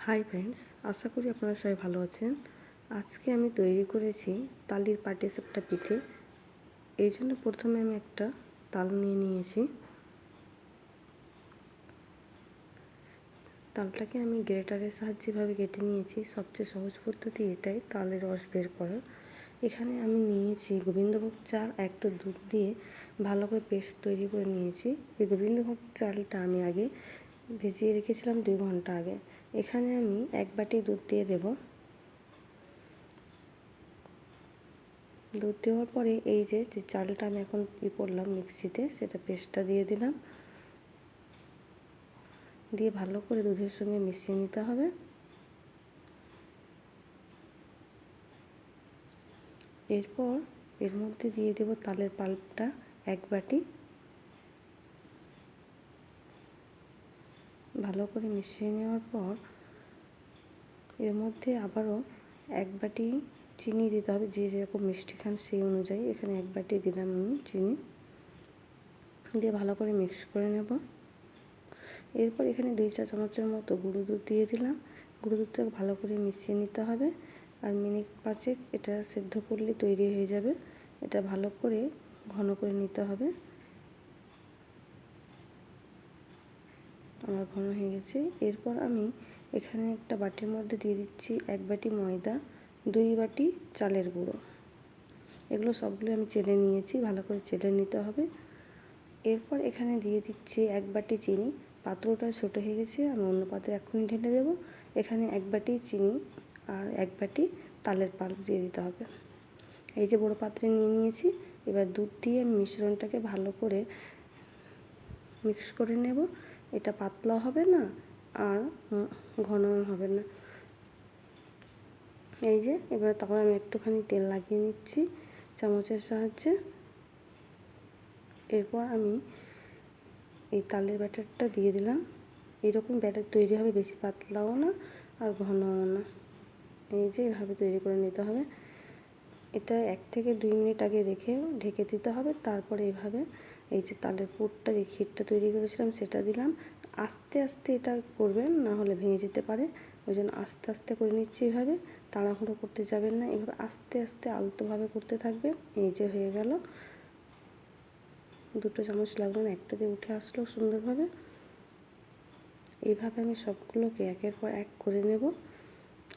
Hi friends, আশা করি আপনারা সবাই ভালো আছেন। আজকে আমি তৈরি করেছি তালের পাটিসাপটা পিঠে। এই জন্য প্রথমে আমি একটা তাল নিয়ে নিয়েছি। তালটাকে আমি গ্রেটারের সাহায্যে এভাবে কেটে নিয়েছি। সবচেয়ে সহজ পদ্ধতি এটাই, তালের রস বের করার। এখানে আমি নিয়েছি গোবিন্দভোগ চাল, একটু দুধ দিয়ে ভালো করে পেস্ট তৈরি করে নিয়েছি। এই গোবিন্দভোগ চালটা আমি আগে ভিজিয়ে রেখেছিলাম 2 ঘন্টা আগে। এখানে আমি 1 বাটি দুধ দিয়ে দেব। দুধ দেওয়ার পরে এই যে চালটা আমি এখন করলাম মিক্সিতে, সেটা পেস্টটা দিয়ে দিলাম। দিয়ে ভালো করে দুধের সঙ্গে মিশিয়ে নিতে হবে। এরপর এর মধ্যে দিয়ে দেব তালের পাল্পটা 1 বাটি। ভালো করে মিশিয়ে নেওয়ার পর এর মধ্যে আবারও 1 বাটি চিনি দিতে হবে। যে যেরকম মিষ্টি খান সেই অনুযায়ী। এখানে 1 বাটি দিলাম আমি চিনি। দিয়ে ভালো করে মিক্স করে নেব। এরপর এখানে 2 চা চামচের মতো গুঁড়ো দুধ দিয়ে দিলাম। গুঁড়ো দুধটাকে ভালো করে মিশিয়ে নিতে হবে। আর মিনিট 5 এটা সেদ্ধ করলে তৈরি হয়ে যাবে। এটা ভালো করে ঘন করে নিতে হবে। আমার ঘন হয়ে গেছে। এরপর আমি এখানে একটা বাটির মধ্যে দিয়ে দিচ্ছি 1 বাটি ময়দা, 2 বাটি চালের গুঁড়ো। এগুলো সবগুলো আমি চেলে নিয়েছি, ভালো করে চেলে নিতে হবে। এরপর এখানে দিয়ে দিচ্ছি 1 বাটি চিনি। পাত্রটা ছোটো হয়ে গেছে, আমি অন্য পাত্রে এক্ষুনি ঢেলে দেব। এখানে 1 বাটি চিনি আর 1 বাটি তালের পাল্প দিয়ে দিতে হবে। এই যে বড় পাত্রে নিয়ে নিয়েছি। এবার দুধ দিয়ে মিশ্রণটাকে ভালো করে মিক্স করে নেব। এটা পাতলা হবে না আর ঘনও হবে না। এই যে এবার তখন আমি একটুখানি তেল লাগিয়ে নিচ্ছি চামচের সাহায্যে। এরপর আমি এই তালের ব্যাটারটা দিয়ে দিলাম। এইরকম ব্যাটার তৈরি হবে, বেশি পাতলাও না আর ঘনও না। এই যে এভাবে তৈরি করে নিতে হবে। এটা 1 থেকে 2 মিনিট আগে রেখে ঢেকে দিতে হবে। তারপরে এইভাবে এই যে তালের পুরটা, যে ক্ষীরটা তৈরি করেছিলাম সেটা দিলাম। আস্তে আস্তে এটা করবেন, না হলে ভেঙে যেতে পারে। ওই জন্য আস্তে আস্তে করে নিচ্ছি। এইভাবে তাড়াহুড়ো করতে যাবেন না, এভাবে আস্তে আস্তে আলতোভাবে করতে থাকবেন। এই যে হয়ে গেল। 2 চামচ লাগলো না, একটাতে উঠে আসলো সুন্দরভাবে। এইভাবে আমি সবগুলোকে একের পর এক করে নেব।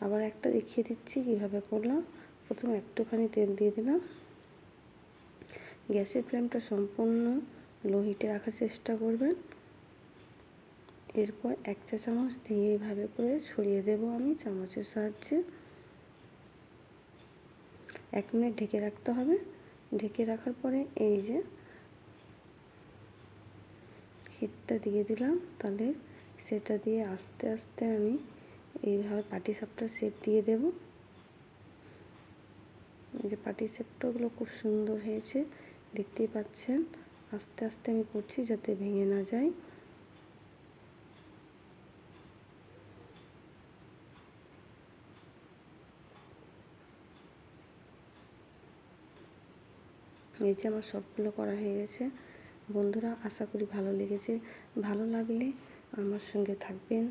আবার একটা দেখিয়ে দিচ্ছি কীভাবে করলাম। প্রথমে একটুখানি তেল দিয়ে দিলাম। গ্যাসের ফ্লেমটা সম্পূর্ণ লো হিটে রাখার চেষ্টা করবেন। এরপর 1 চা চামচ দিয়ে এইভাবে করে ছড়িয়ে দেব আমি চামচের সাহায্যে। 1 মিনিট ঢেকে রাখতে হবে। ঢেকে রাখার পরে এই যে হিটটা দিয়ে দিলাম তাহলে সেটা দিয়ে আস্তে আস্তে আমি এইভাবে পাটিসাপটার শেপ দিয়ে দেব। এই যে পাটিসাপটাগুলো খুব সুন্দর হয়েছে, দেখতেই পাচ্ছেন। আস্তে আস্তে আমি করছি যাতে ভেঙে না যায়। এই যে আমার সবগুলো করা হয়ে গেছে। বন্ধুরা, আশা করি ভালো লেগেছে। ভালো লাগলে আমার সঙ্গে থাকবেন,